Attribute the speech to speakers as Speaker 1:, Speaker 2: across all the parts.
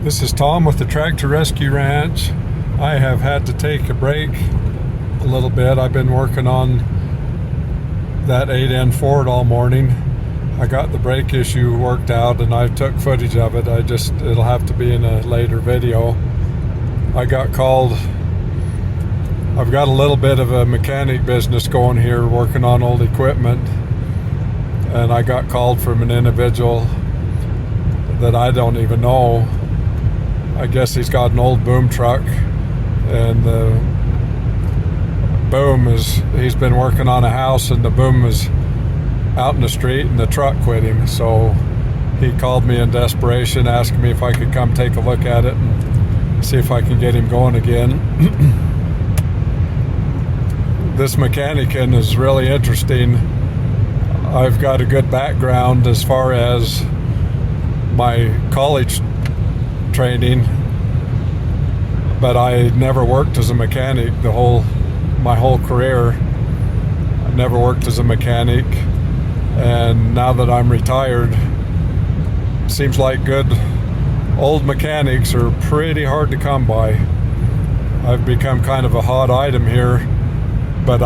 Speaker 1: This is Tom with the Tractor Rescue Ranch. I have had to take a break a little bit. I've been working on that 8N Ford all morning. I got the brake issue worked out and I took footage of it. It'll have to be in a later video. I got called. I've got a little bit of a mechanic business going here, working on old equipment, and I got called from an individual that I don't even know. I guess he's got an old boom truck, and the boom he's been working on a house, and the boom is out in the street and the truck quit him. So he called me in desperation, asking me if I could come take a look at it and see if I can get him going again. This mechanicing is really interesting. I've got a good background as far as my college training, but I never worked as a mechanic my whole career. I never worked as a mechanic, and now that I'm retired, seems like good old mechanics are pretty hard to come by. I've become kind of a hot item here, but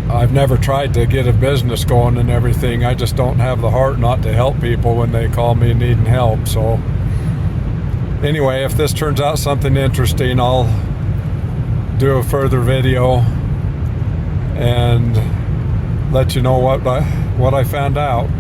Speaker 1: I've never tried to get a business going and everything. I just don't have the heart not to help people when they call me needing help. So anyway, if this turns out something interesting, I'll do a further video and let you know what I found out.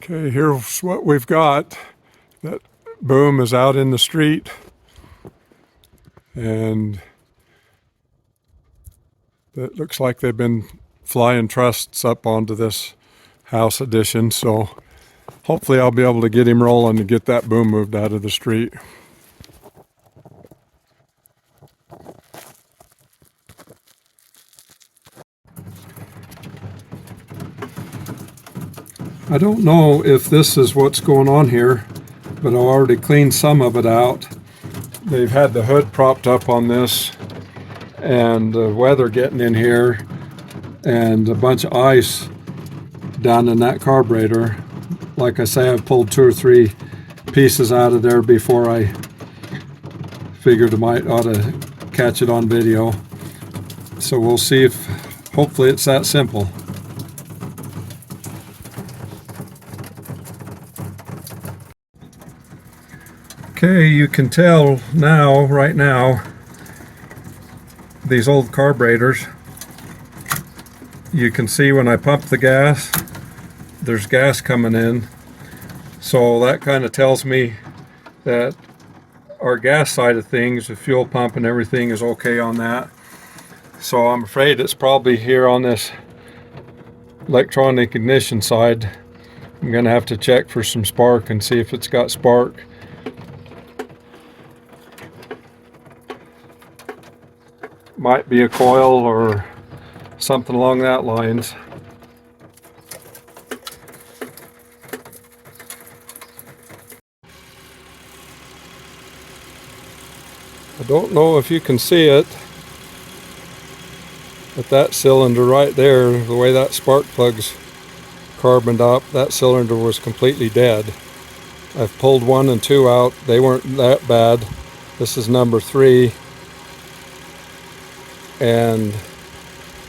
Speaker 1: Okay, here's what we've got. That boom is out in the street, and it looks like they've been flying trusses up onto this house addition, so hopefully I'll be able to get him rolling and get that boom moved out of the street. I don't know if this is what's going on here, but I already cleaned some of it out. They've had the hood propped up on this, and the weather getting in here, and a bunch of ice down in that carburetor. Like I say, I've pulled 2 or 3 pieces out of there before I figured I ought to catch it on video. So we'll see if, hopefully it's that simple. Okay, you can tell now, right now, these old carburetors, you can see when I pump the gas, there's gas coming in. So that kind of tells me that our gas side of things, the fuel pump and everything, is okay on that. So I'm afraid it's probably here on this electronic ignition side. I'm going to have to check for some spark and see if it's got spark. Might be a coil or something along that lines. I don't know if you can see it, but that cylinder right there, the way that spark plug's carboned up, that cylinder was completely dead. I've pulled 1 and 2 out. They weren't that bad. This is number 3. And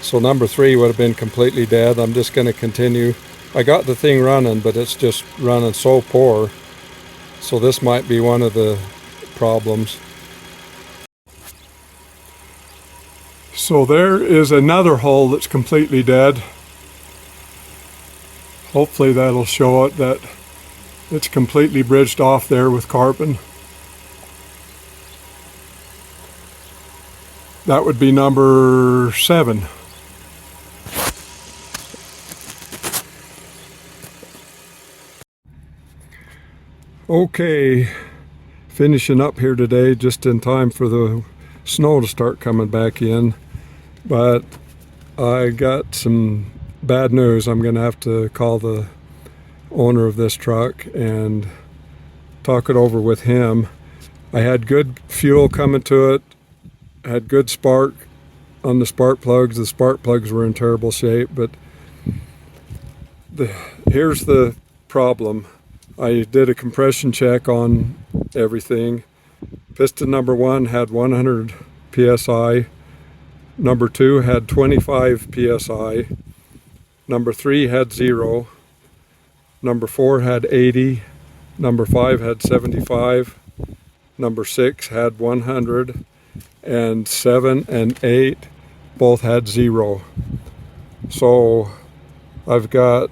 Speaker 1: so number 3 would have been completely dead. I'm just going to continue. I got the thing running, but it's just running so poor. So this might be one of the problems. So there is another hole that's completely dead. Hopefully that'll show it that it's completely bridged off there with carbon. That would be number 7. Okay, finishing up here today just in time for the snow to start coming back in. But I got some bad news. I'm going to have to call the owner of this truck and talk it over with him. I had good fuel coming to it. had good spark on the spark plugs. The spark plugs were in terrible shape, but here's the problem. I did a compression check on everything. Piston number 1 had 100 psi. Number 2 had 25 psi. Number 3 had 0. Number 4 had 80. Number 5 had 75. Number 6 had 100. And 7 and 8 both had 0. So I've got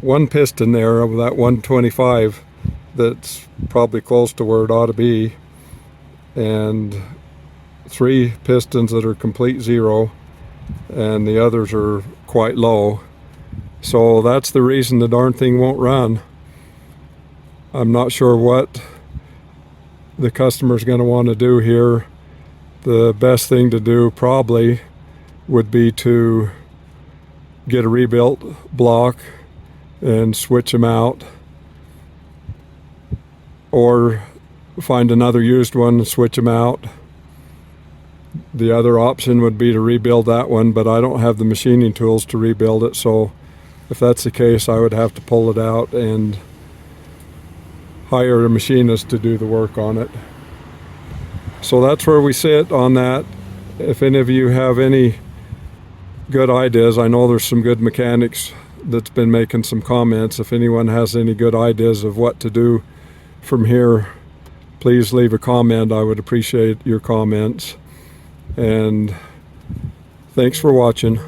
Speaker 1: one piston there of that 125 that's probably close to where it ought to be, and 3 pistons that are complete 0, and the others are quite low. So that's the reason the darn thing won't run. I'm not sure what the customer's going to want to do here. The best thing to do probably would be to get a rebuilt block and switch them out, or find another used one and switch them out. The other option would be to rebuild that one, but I don't have the machining tools to rebuild it, so if that's the case, I would have to pull it out and hire a machinist to do the work on it. So that's where we sit on that. If any of you have any good ideas, I know there's some good mechanics that's been making some comments. If anyone has any good ideas of what to do from here, please leave a comment. I would appreciate your comments. And thanks for watching.